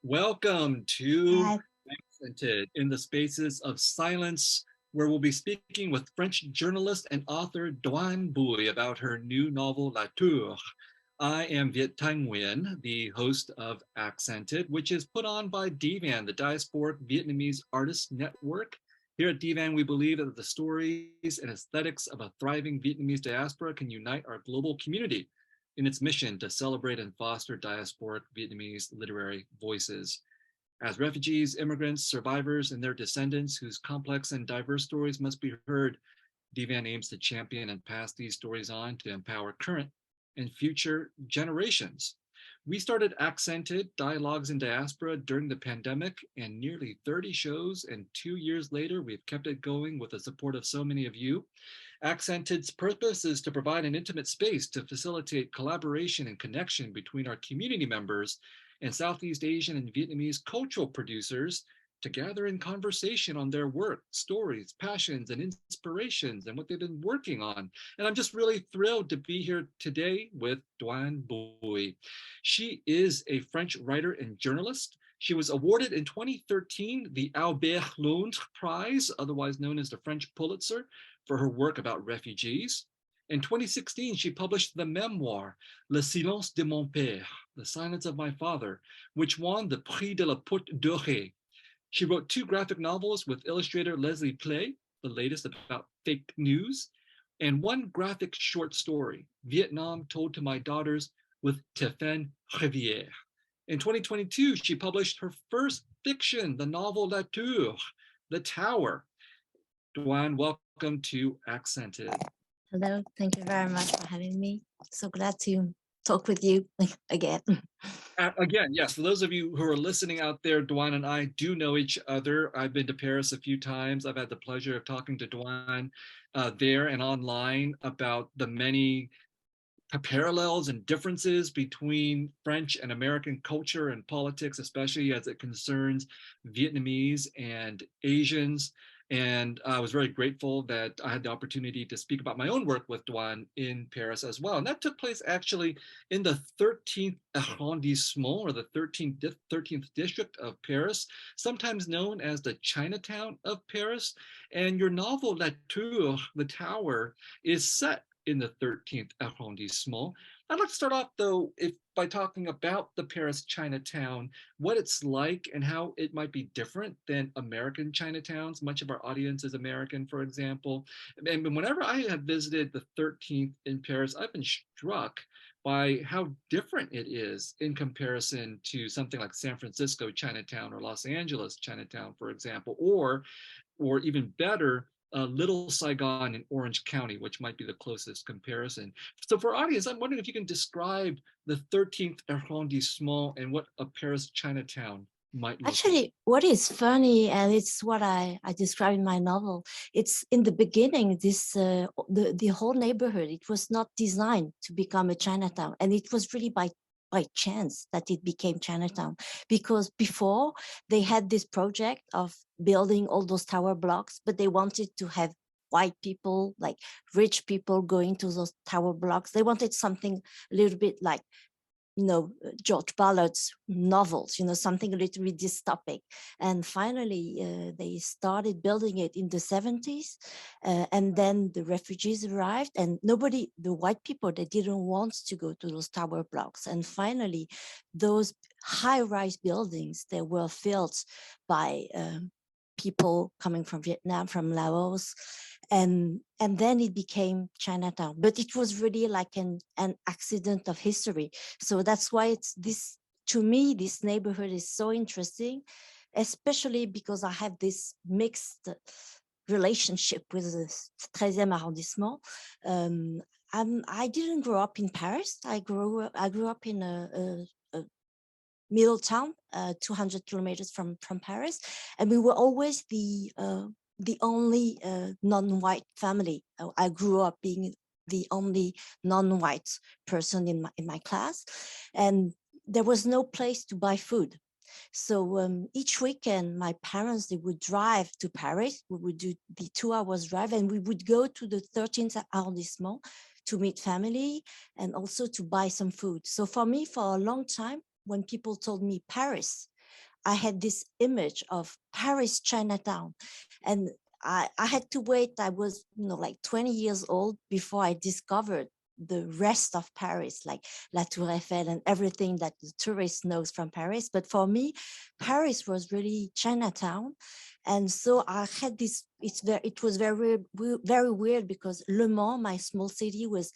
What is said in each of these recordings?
Welcome to Hi. Accented in the Spaces of Silence, where we'll be speaking with French journalist and author Doan Bui about her new novel, La Tour. I am Viet Thanh Nguyen, the host of Accented, which is put on by DVAN, the Diaspora Vietnamese Artists Network. Here at DVAN, we believe that the stories and aesthetics of a thriving Vietnamese diaspora can unite our global community in its mission to celebrate and foster diasporic Vietnamese literary voices. As refugees, immigrants, survivors, and their descendants whose complex and diverse stories must be heard, DVAN aims to champion and pass these stories on to empower current and future generations. We started Accented Dialogues in Diaspora during the pandemic, and nearly 30 shows, and 2 years later, we've kept it going with the support of so many of you. Accented's purpose is to provide an intimate space to facilitate collaboration and connection between our community members and Southeast Asian and Vietnamese cultural producers to gather in conversation on their work, stories, passions, and inspirations, and what they've been working on. And I'm just really thrilled to be here today with Doan Bui. She is a French writer and journalist. She was awarded in 2013 the Albert Londres Prize, otherwise known as the French Pulitzer, for her work about refugees. In 2016, she published the memoir, Le silence de mon père, The Silence of My Father, which won the Prix de la Porte dorée. She wrote 2 graphic novels with illustrator Leslie Plee, the latest about fake news, and 1 graphic short story, Vietnam Told to My Daughters, with Tiphaine Rivière. In 2022, she published her first fiction, the novel La Tour, The Tower. Doan, welcome to Accented. Hello. Thank you very much for having me. So glad to talk with you again. Again, yes, for those of you who are listening out there, Doan and I do know each other. I've been to Paris a few times. I've had the pleasure of talking to Doan there and online about the many parallels and differences between French and American culture and politics, especially as it concerns Vietnamese and Asians. And I was very grateful that I had the opportunity to speak about my own work with Doan in Paris as well. And that took place actually in the 13th arrondissement, or the 13th district of Paris, sometimes known as the Chinatown of Paris. And your novel, La Tour, The Tower, is set in the 13th arrondissement. I'd like to start off, though, by talking about the Paris Chinatown, what it's like and how it might be different than American Chinatowns. Much of our audience is American, for example. And whenever I have visited the 13th in Paris, I've been struck by how different it is in comparison to something like San Francisco Chinatown or Los Angeles Chinatown, for example, or even better, Little Saigon in Orange County, which might be the closest comparison. So for audience, I'm wondering if you can describe the 13th arrondissement and what a Paris Chinatown might look like. Actually, what is funny, and it's what I describe in my novel, it's in the beginning, the whole neighborhood, it was not designed to become a Chinatown. And it was really by chance that it became Chinatown, because before they had this project of building all those tower blocks, but they wanted to have white people, like rich people, going to those tower blocks. They wanted something a little bit like, George Ballard's novels, something a little bit dystopic. And finally, they started building it in the 70s. And then the refugees arrived, and the white people, they didn't want to go to those tower blocks. And finally, those high-rise buildings, they were filled by people coming from Vietnam, from Laos, and then it became Chinatown. But it was really like an accident of history. So that's why to me, this neighborhood is so interesting, especially because I have this mixed relationship with the 13e arrondissement. I didn't grow up in Paris. I grew up in a middle town, 200 kilometers from Paris, and we were always the only non-white family. I grew up being the only non-white person in my class, and there was no place to buy food. So each weekend, my parents, they would drive to Paris. We would do the 2 hours drive, and we would go to the 13th arrondissement to meet family and also to buy some food. So for me, for a long time, when people told me Paris, I had this image of Paris Chinatown, and I had to wait. I was, like 20 years old before I discovered the rest of Paris, like La Tour Eiffel and everything that the tourist knows from Paris. But for me, Paris was really Chinatown. And so I had this, it was very, very weird, because Le Mans, my small city, was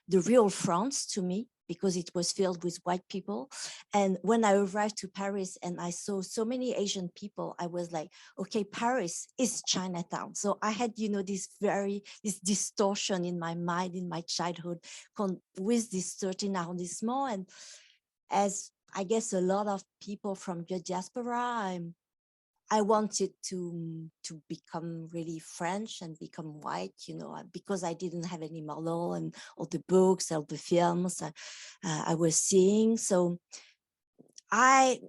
the real France to me, because it was filled with white people. And when I arrived to Paris and I saw so many Asian people, I was like, okay, Paris is Chinatown. So I had, this distortion in my mind, in my childhood, with this 13th arrondissement. And as I guess a lot of people from the diaspora, I wanted to become really French and become white, because I didn't have any model and all the books, all the films I was seeing. So I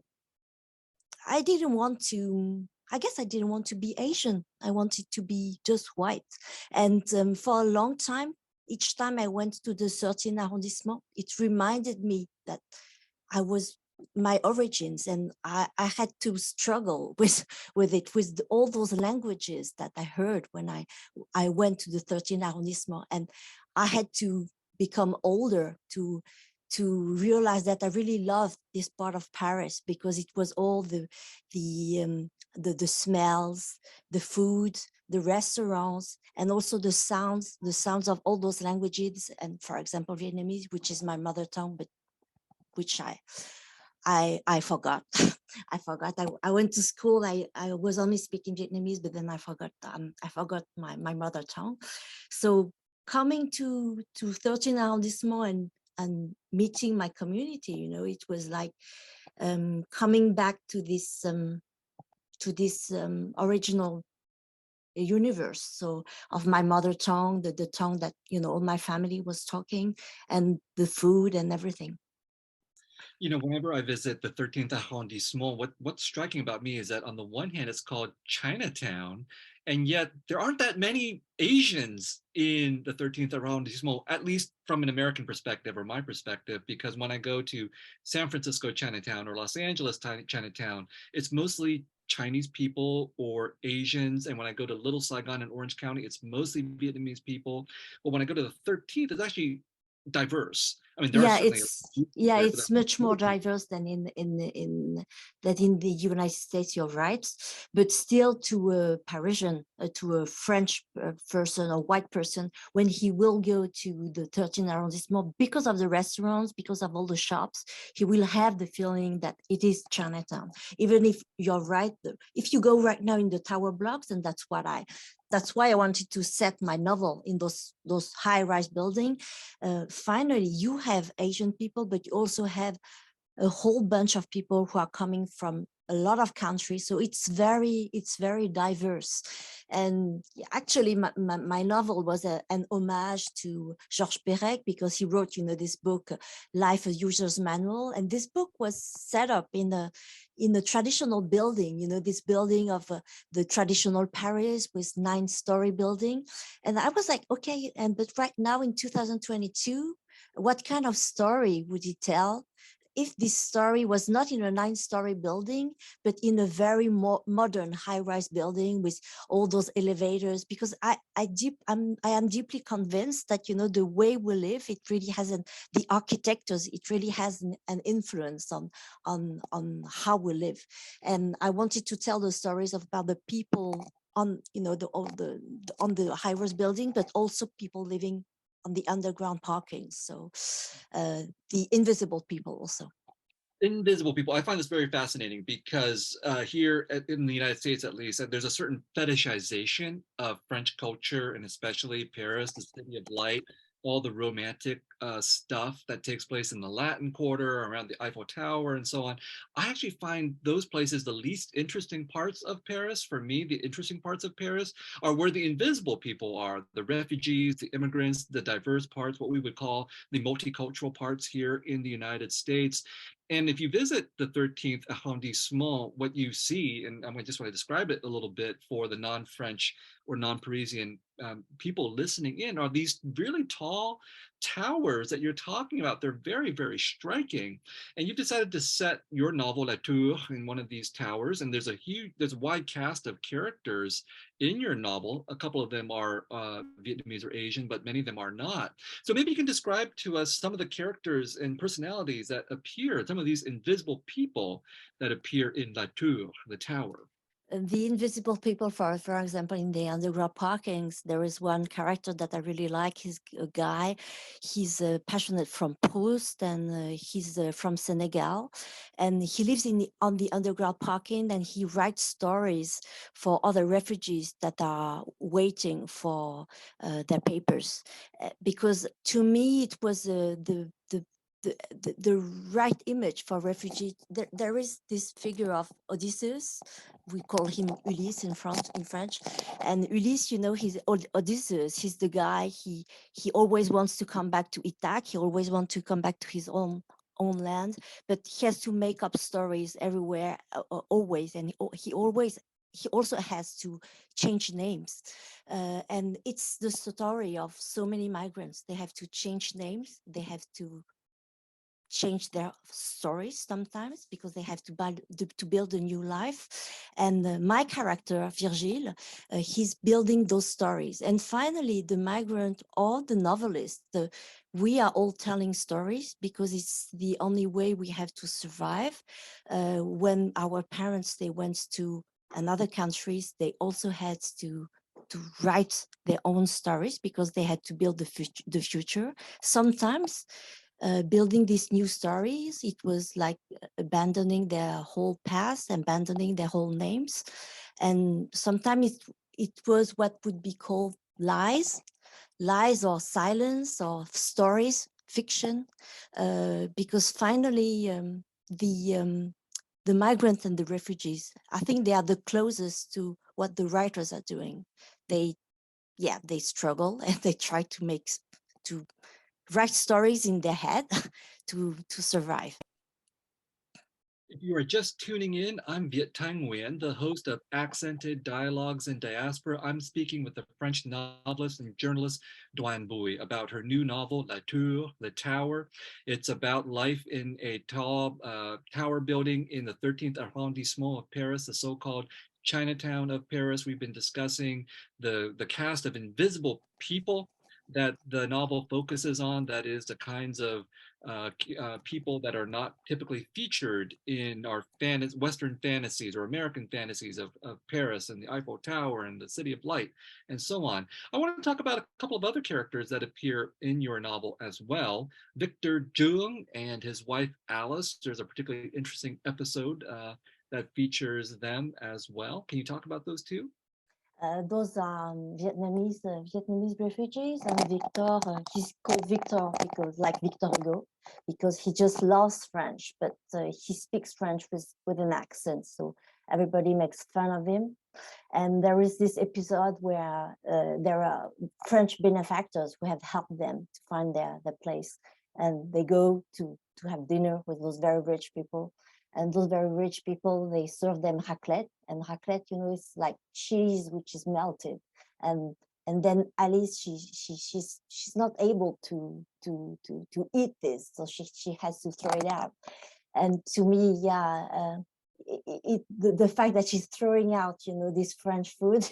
didn't want to. I guess I didn't want to be Asian. I wanted to be just white. And for a long time, each time I went to the 13th arrondissement, it reminded me that I was my origins, and I had to struggle with it, with all those languages that I heard when I went to the 13th arrondissement. And I had to become older to realize that I really loved this part of Paris, because it was all the smells, the food, the restaurants, and also the sounds of all those languages. And for example, Vietnamese, which is my mother tongue, but which I forgot. I forgot. I went to school. I was only speaking Vietnamese, but then I forgot my mother tongue. So coming to 13 arrondissement and meeting my community, it was like coming back to this original universe, so of my mother tongue, the tongue that all my family was talking, and the food and everything. Whenever I visit the 13th arrondissement, what's striking about me is that on the one hand, it's called Chinatown, and yet there aren't that many Asians in the 13th arrondissement, at least from an American perspective or my perspective, because when I go to San Francisco Chinatown or Los Angeles Chinatown, it's mostly Chinese people or Asians. And when I go to Little Saigon in Orange County, it's mostly Vietnamese people. But when I go to the 13th, it's actually diverse. I mean, there are certainly it's much more diverse than in the United States. You're right, but still, to a Parisian, to a French person or white person, when he will go to the 13th arrondissement, because of the restaurants, because of all the shops, he will have the feeling that it is Chinatown. Even if you're right, if you go right now in the tower blocks, and that's why I wanted to set my novel in those high-rise buildings. Finally, you have Asian people, but you also have a whole bunch of people who are coming from a lot of countries. So it's very diverse. And actually, my novel was an homage to Georges Perec, because he wrote, this book, Life, a User's Manual. And this book was set up in a traditional building, this building of the traditional Paris with 9-story building. And I was like, okay, but right now in 2022, what kind of story would he tell if this story was not in a 9-story building, but in a very modern high-rise building with all those elevators? Because I am deeply convinced that, the way we live, it really has the architectures, it really has an influence on how we live. And I wanted to tell the stories about the people on, on the high-rise building, but also people living on the underground parking. So the invisible people also. Invisible people. I find this very fascinating because here in the United States, at least, there's a certain fetishization of French culture, and especially Paris, the city of light, all the romantic stuff that takes place in the Latin Quarter, around the Eiffel Tower, and so on. I actually find those places the least interesting parts of Paris. For me, the interesting parts of Paris are where the invisible people are, the refugees, the immigrants, the diverse parts, what we would call the multicultural parts here in the United States. And if you visit the 13th arrondissement, what you see, and I just want to describe it a little bit for the non-French or non-Parisian people listening in, are these really tall towers that you're talking about. They're very, very striking. And you've decided to set your novel La Tour in one of these towers. And there's a wide cast of characters in your novel. A couple of them are Vietnamese or Asian, but many of them are not. So maybe you can describe to us some of the characters and personalities that appear, some of these invisible people that appear in La Tour, the tower. The invisible people, for example, in the underground parkings, there is one character that I really like. He's a guy. He's passionate from Proust, and he's from Senegal, and he lives on the underground parking, and he writes stories for other refugees that are waiting for their papers. Because to me, it was the right image for refugees. There is this figure of Odysseus. We call him Ulysse in French. And Ulysse, you know, he's Odysseus. He's the guy. He always wants to come back to Ithaca. He always wants to come back to his own land, but he has to make up stories everywhere, always. And he also has to change names. And it's the story of so many migrants. They have to change names. They have to change their stories sometimes because they have to build a new life. And my character, Virgile, he's building those stories. And finally, the migrant or the novelist, we are all telling stories because it's the only way we have to survive. When our parents, they went to another countries, they also had to write their own stories because they had to build the future. Sometimes building these new stories, it was like abandoning their whole past, abandoning their whole names. And sometimes it was what would be called lies or silence or stories, fiction, because finally the migrants and the refugees, I think they are the closest to what the writers are doing. They struggle and they try to write stories in their head to survive. If you are just tuning in, I'm Viet Thanh Nguyen, the host of Accented Dialogues in Diaspora. I'm speaking with the French novelist and journalist Doan Bui about her new novel, La Tour, The Tower. It's about life in a tall tower building in the 13th arrondissement of Paris, the so-called Chinatown of Paris. We've been discussing the cast of invisible people that the novel focuses on, that is the kinds of people that are not typically featured in our Western fantasies or American fantasies of Paris and the Eiffel Tower and the City of Light and so on. I want to talk about a couple of other characters that appear in your novel as well. Victor Jung and his wife Alice. There's a particularly interesting episode that features them as well. Can you talk about those two? Those are Vietnamese refugees, and Victor, he's called Victor because, like Victor Hugo, because he just loves French, but he speaks French with an accent, so everybody makes fun of him. And there is this episode where there are French benefactors who have helped them to find their place, and they go to have dinner with those very rich people. And those very rich people, they serve them raclette, and raclette, you know, it's like cheese which is melted. And then Alice, she's not able to eat this, so she has to throw it out. And to me, the fact that she's throwing out, you know, this French food,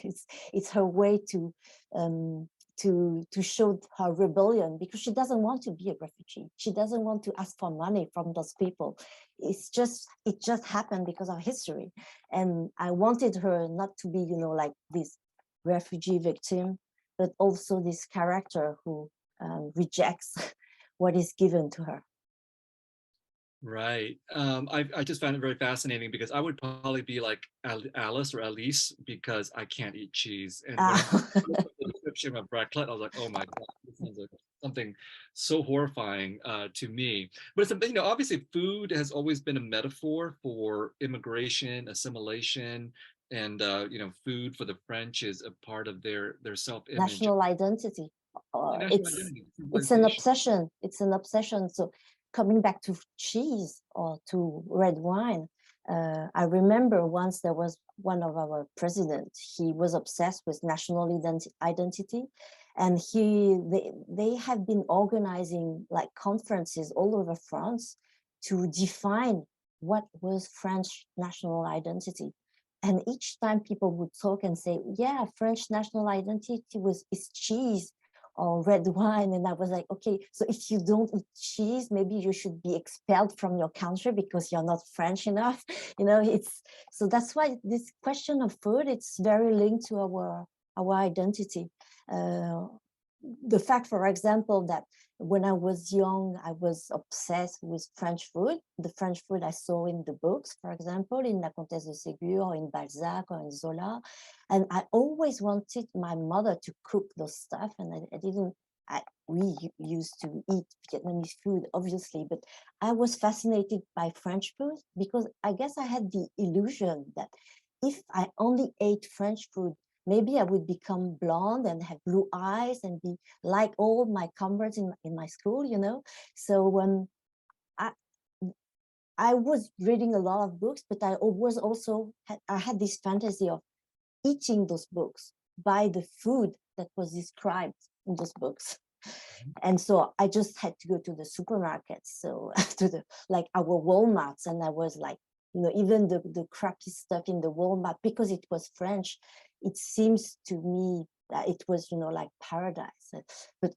it's her way to show her rebellion, because she doesn't want to be a refugee. She doesn't want to ask for money from those people. It just happened because of history. And I wanted her not to be, you know, like this refugee victim, but also this character who rejects what is given to her. Right. I just found it very fascinating because I would probably be like Alice or Alice because I can't eat cheese. And when I looked at the description of raclette, I was like, oh my God, this sounds like something so horrifying to me. But it's, you know, obviously food has always been a metaphor for immigration, assimilation, and you know, food for the French is a part of their self-image. National identity. National identity, It's an obsession. It's an obsession. So coming back to cheese or to red wine, I remember once there was one of our presidents, he was obsessed with national identity, and they have been organizing like conferences all over France to define what was French national identity. And each time people would talk and say, yeah, French national identity is cheese or red wine. And I was like, okay, so if you don't eat cheese, maybe you should be expelled from your country because you're not French enough. So that's why this question of food, it's very linked to our identity. The fact, for example, that when I was young, I was obsessed with French food, the French food I saw in the books, for example, in La Comtesse de Ségur or in Balzac or in Zola. And I always wanted my mother to cook those stuff. And we used to eat Vietnamese food, obviously, but I was fascinated by French food because I guess I had the illusion that if I only ate French food, maybe I would become blonde and have blue eyes and be like all my comrades in my school, So I was reading a lot of books, but I was also, I had this fantasy of eating those books by the food that was described in those books. And so I just had to go to the supermarkets, so to our Walmarts, and I was like, even the crappy stuff in the Walmart, because it was French, it seems to me that it was, like paradise. But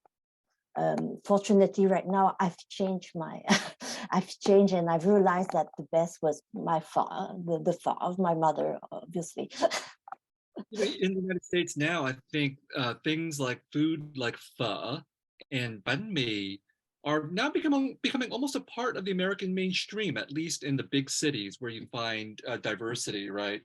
fortunately, right now I've changed and I've realized that the best was my the far of my mother, obviously. In the United States now, I think things like food like pho and banh mi are now becoming almost a part of the American mainstream, at least in the big cities where you find diversity, right?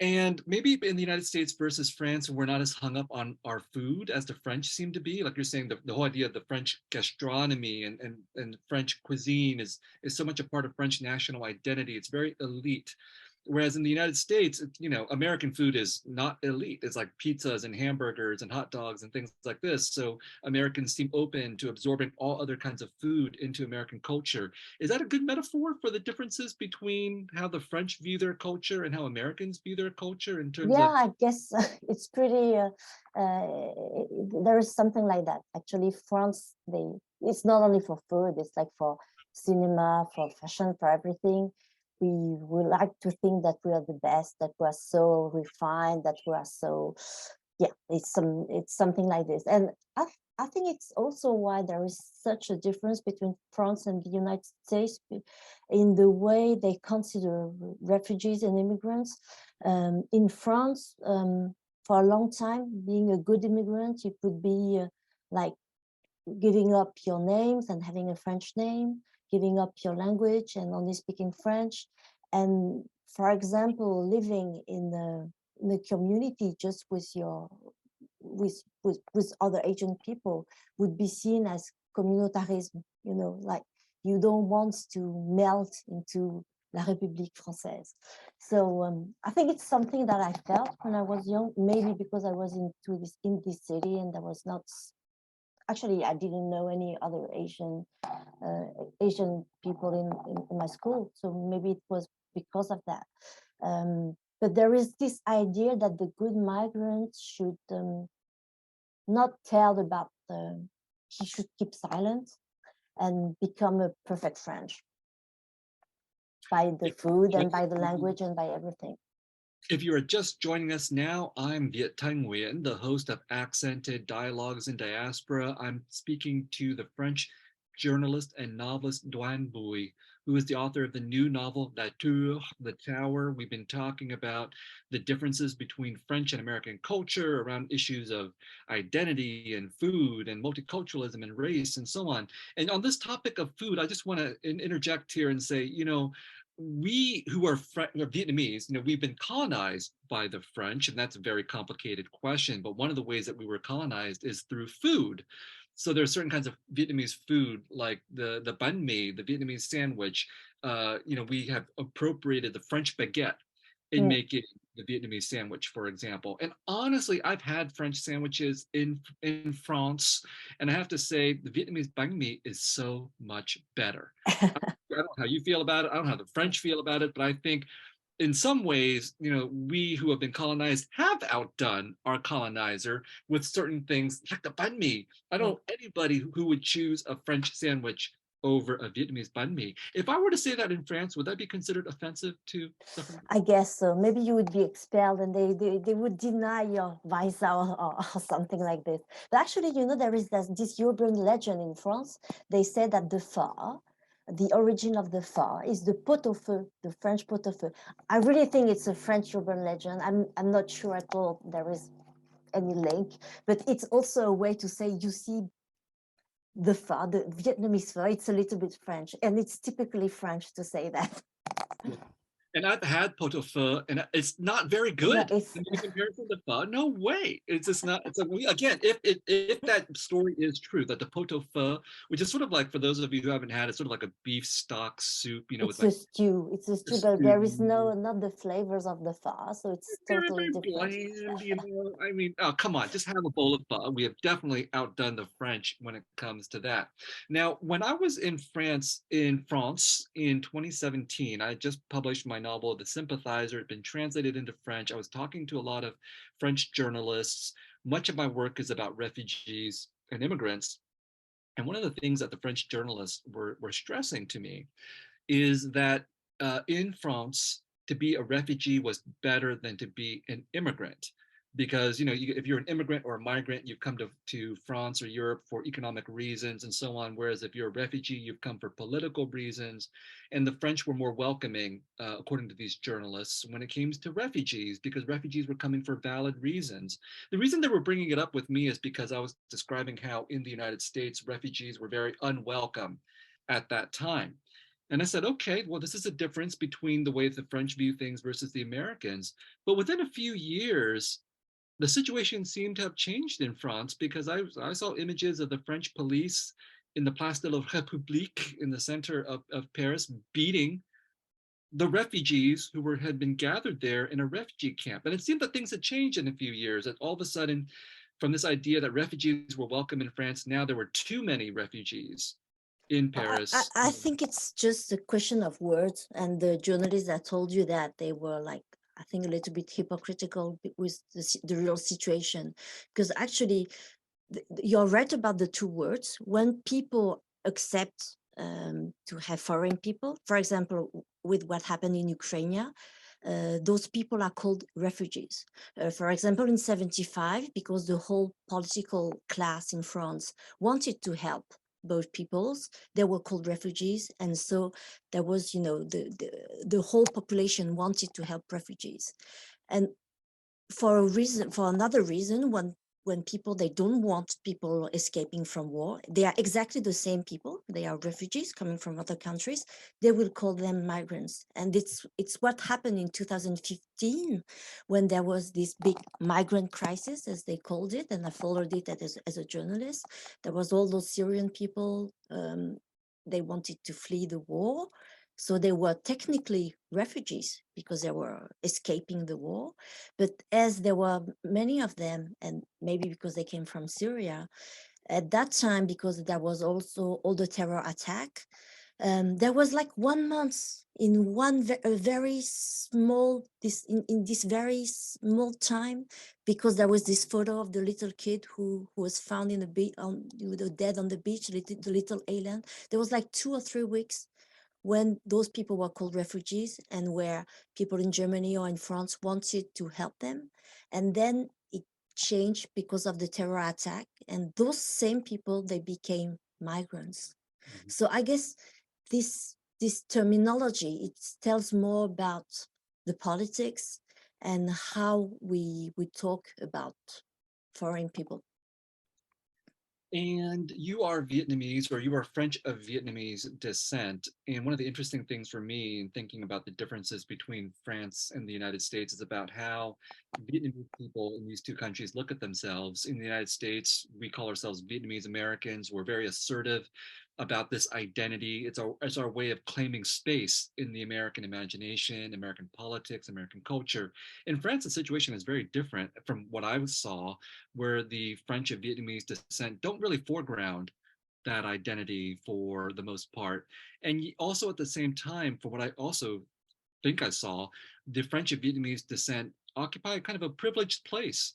And maybe in the United States versus France, we're not as hung up on our food as the French seem to be. Like you're saying, the whole idea of the French gastronomy and French cuisine is so much a part of French national identity. It's very elite. Whereas in the United States, American food is not elite. It's like pizzas and hamburgers and hot dogs and things like this. So Americans seem open to absorbing all other kinds of food into American culture. Is that a good metaphor for the differences between how the French view their culture and how Americans view their culture in terms of? I guess it's pretty, there is something like that. Actually, France, it's not only for food, it's like for cinema, for fashion, for everything. We like to think that we are the best, that we are so refined, that we are so, it's something like this. And I think it's also why there is such a difference between France and the United States in the way they consider refugees and immigrants. In France, for a long time, being a good immigrant, you could be like giving up your names and having a French name, giving up your language and only speaking French. And for example, living in a community just with other Asian people would be seen as communautarisme, like you don't want to melt into La République Française. So I think it's something that I felt when I was young, maybe because I was in this city and there was not, actually I didn't know any other Asian people in my school. So maybe it was because of that. But there is this idea that the good migrant should not tell about he should keep silent and become a perfect French by the food and by the language and by everything. If you are just joining us now, I'm Viet Thanh Nguyen, the host of Accented Dialogues in Diaspora. I'm speaking to the French journalist and novelist Doan Bui, who is the author of the new novel La Tour, The Tower. We've been talking about the differences between French and American culture around issues of identity and food and multiculturalism and race and so on. And on this topic of food, I just want to interject here and say, we who are Vietnamese, we've been colonized by the French, and that's a very complicated question. But one of the ways that we were colonized is through food. So there are certain kinds of Vietnamese food, like the banh mi, the Vietnamese sandwich. We have appropriated the French baguette in making the Vietnamese sandwich, for example. And honestly, I've had French sandwiches in France, and I have to say the Vietnamese banh mi is so much better. I don't know how you feel about it. I don't know how the French feel about it, but I think in some ways, we who have been colonized have outdone our colonizer with certain things like the banh mi. I don't know anybody who would choose a French sandwich over a Vietnamese banh mi. If I were to say that in France, would that be considered offensive to the French? I guess so. Maybe you would be expelled and they would deny your visa or something like this. But actually, there is this urban legend in France. They say that the origin of the pho is the pot au feu, the French pot au feu. I really think it's a French urban legend. I'm not sure at all there is any link, but it's also a way to say, you see, the pho, the Vietnamese pho, it's a little bit French, and it's typically French to say that. Yeah. And I've had pot au feu, and it's not very good in comparison to pho. No way. It's just not. It's again, if that story is true, that the pot au feu, which is sort of like, for those of you who haven't had it, sort of like a beef stock soup, it's with a like stew. It's a stew, but there is not the flavors of the pho, so it's very, totally very different. bland. I mean, oh, come on, just have a bowl of pho. We have definitely outdone the French when it comes to that. Now, when I was in France in 2017, I just published my novel, The Sympathizer. It had been translated into French. I was talking to a lot of French journalists. Much of my work is about refugees and immigrants. And one of the things that the French journalists were stressing to me is that in France, to be a refugee was better than to be an immigrant. Because if you're an immigrant or a migrant, you've come to France or Europe for economic reasons and so on. Whereas if you're a refugee, you've come for political reasons. And the French were more welcoming, according to these journalists, when it came to refugees, because refugees were coming for valid reasons. The reason they were bringing it up with me is because I was describing how in the United States, refugees were very unwelcome at that time. And I said, okay, well, this is a difference between the way the French view things versus the Americans. But within a few years, the situation seemed to have changed in France, because I saw images of the French police in the Place de la République in the center of Paris beating the refugees who had been gathered there in a refugee camp. And it seemed that things had changed in a few years, that all of a sudden, from this idea that refugees were welcome in France, now there were too many refugees in Paris. I think it's just a question of words, and the journalists that told you that, they were like, I think, a little bit hypocritical with the real situation, because actually you're right about the two words. When people accept to have foreign people, for example, with what happened in Ukraine, those people are called refugees. For example, in 75, because the whole political class in France wanted to help both peoples, they were called refugees. And so there was, the whole population wanted to help refugees. And for another reason, when people, they don't want people escaping from war, they are exactly the same people, they are refugees coming from other countries, they will call them migrants. And it's what happened in 2015, when there was this big migrant crisis, as they called it, and I followed it as a journalist. There was all those Syrian people, they wanted to flee the war, so they were technically refugees because they were escaping the war. But as there were many of them, and maybe because they came from Syria, at that time, because there was also all the terror attack, there was like 1 month in very small, in this very small time, because there was this photo of the little kid who was found in the beach, dead on the beach, the little alien. There was like 2 or 3 weeks when those people were called refugees, and where people in Germany or in France wanted to help them. And then it changed because of the terror attack. And those same people, they became migrants. Mm-hmm. So I guess this terminology, it tells more about the politics and how we talk about foreign people. And you are Vietnamese, or you are French of Vietnamese descent. And one of the interesting things for me in thinking about the differences between France and the United States is about how Vietnamese people in these two countries look at themselves. In the United States, we call ourselves Vietnamese Americans. We're very assertive. about this identity. It's our way of claiming space in the American imagination, American politics, American culture. In France, the situation is very different from what I saw, where the French of Vietnamese descent don't really foreground that identity for the most part. And also at the same time, from what I also think I saw, the French of Vietnamese descent occupy kind of a privileged place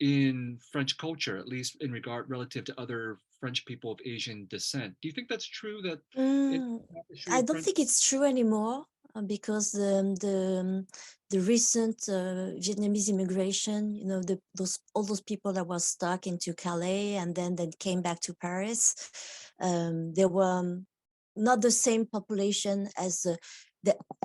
in French culture, at least in regard relative to other French people of Asian descent. Do you think that's true that in Mm, the tapestry I of don't French? think it's true anymore because the recent Vietnamese immigration, you know, all those people that were stuck into Calais and then they came back to Paris, they were not the same population as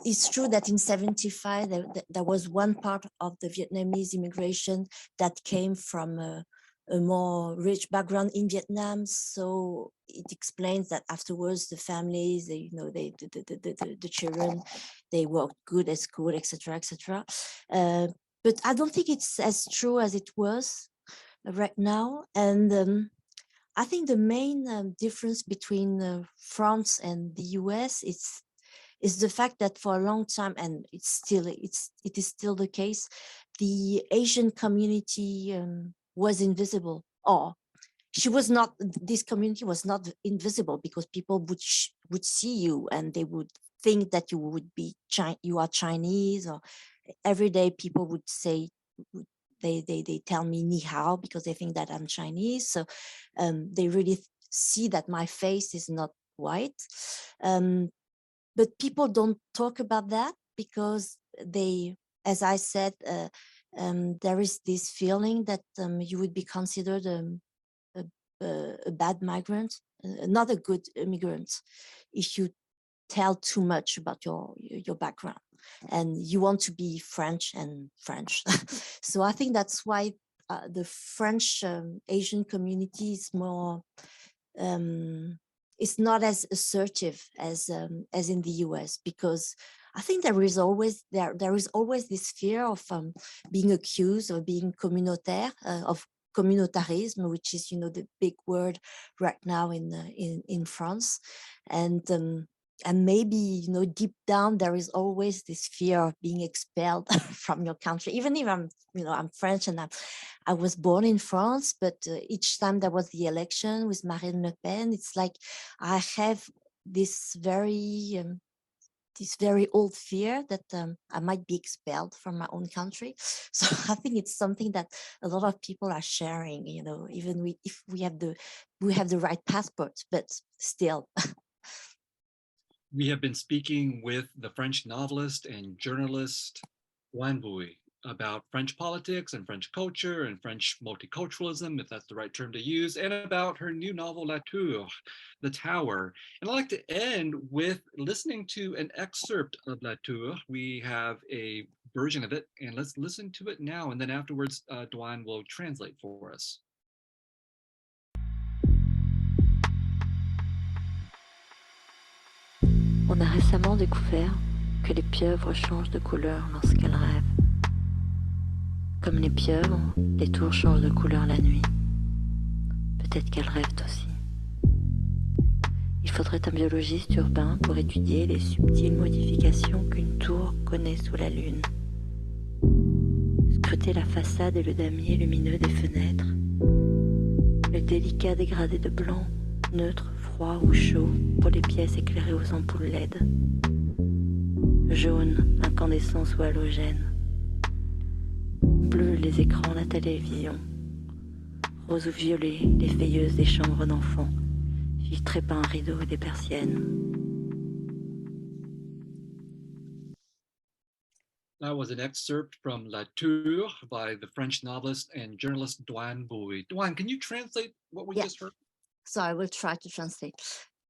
it's true that in 75 there was one part of the Vietnamese immigration that came from a more rich background in Vietnam, so it explains that afterwards the families, they, you know, the children, they worked good at school, etc., etc. But I don't think it's as true as it was right now, and I think the main difference between France and the US is the fact that for a long time, and it is still the case, the Asian community was invisible, or she was not. This community was not invisible because people would see you and they would think that you would be you are Chinese, or every day people would say, they tell me ni hao because they think that I'm Chinese, so they really see that my face is not white. But people don't talk about that because they, as I said, there is this feeling that you would be considered a bad migrant, not a good immigrant, if you tell too much about your background and you want to be French and French. So I think that's why the French Asian community is more, it's not as assertive as in the US, because I think there is always this fear of being accused of being communautaire, of communautarisme, which is, you know, the big word right now in France, and maybe, you know, deep down there is always this fear of being expelled from your country, even if I'm, you know, I'm French and I was born in France, but each time there was the election with Marine Le Pen, it's like I have this very old fear that I might be expelled from my own country. So I think it's something that a lot of people are sharing, you know, even if we have the right passport, but still. We have been speaking with the French novelist and journalist Doan Bui about French politics and French culture and French multiculturalism, if that's the right term to use, and about her new novel, La Tour, The Tower. And I'd like to end with listening to an excerpt of La Tour. We have a version of it, and let's listen to it now. And then afterwards, Doan will translate for us. On a récemment découvert que les pieuvres changent de couleur lorsqu'elles rêvent. Comme les pieuvres, les tours changent de couleur la nuit. Peut-être qu'elles rêvent aussi. Il faudrait un biologiste urbain pour étudier les subtiles modifications qu'une tour connaît sous la lune. Scruter la façade et le damier lumineux des fenêtres. Le délicat dégradé de blanc, neutre, froid ou chaud pour les pièces éclairées aux ampoules LED. Jaune, incandescence ou halogène. Bleu, les écrans, la télévision. Rose ou violet, les veilleuses des chambres d'enfants, filtrées par un rideau et des persiennes. That was an excerpt from La Tour by the French novelist and journalist Doan Bui. Doan, can you translate what we just heard? So I will try to translate.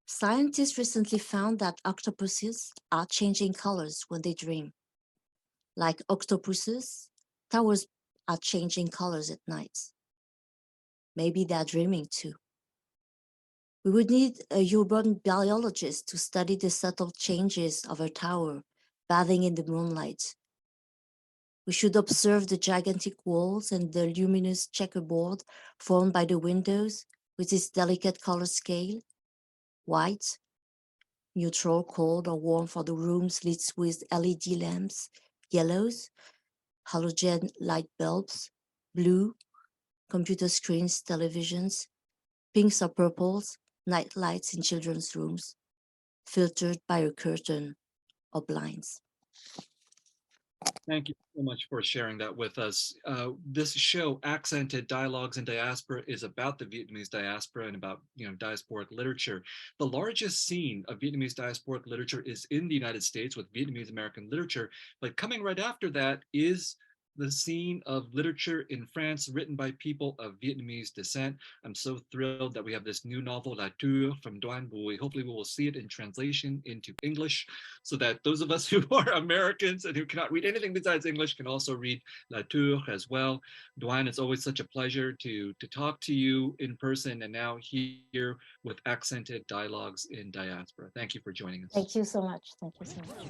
Scientists recently found that octopuses are changing colors when they dream. Like octopuses, towers are changing colors at night. Maybe they're dreaming too. We would need a urban biologist to study the subtle changes of a tower bathing in the moonlight. We should observe the gigantic walls and the luminous checkerboard formed by the windows with its delicate color scale. white, neutral, cold or warm for the rooms lit with LED lamps, yellows, halogen light bulbs, blue, computer screens, televisions, pinks or purples, night lights in children's rooms, filtered by a curtain or blinds. Thank you so much for sharing that with us. This show, Accented Dialogues in Diaspora, is about the Vietnamese diaspora and about diasporic literature. The largest scene of Vietnamese diasporic literature is in the United States with Vietnamese American literature, but coming right after that is the scene of literature in France written by people of Vietnamese descent. I'm so thrilled that we have this new novel, La Tour, from Doan Bui. Hopefully we will see it in translation into English so that those of us who are Americans and who cannot read anything besides English can also read La Tour as well. Doan, it's always such a pleasure to talk to you in person and now here with Accented Dialogues in Diaspora. Thank you for joining us. Thank you so much. Thank you so much.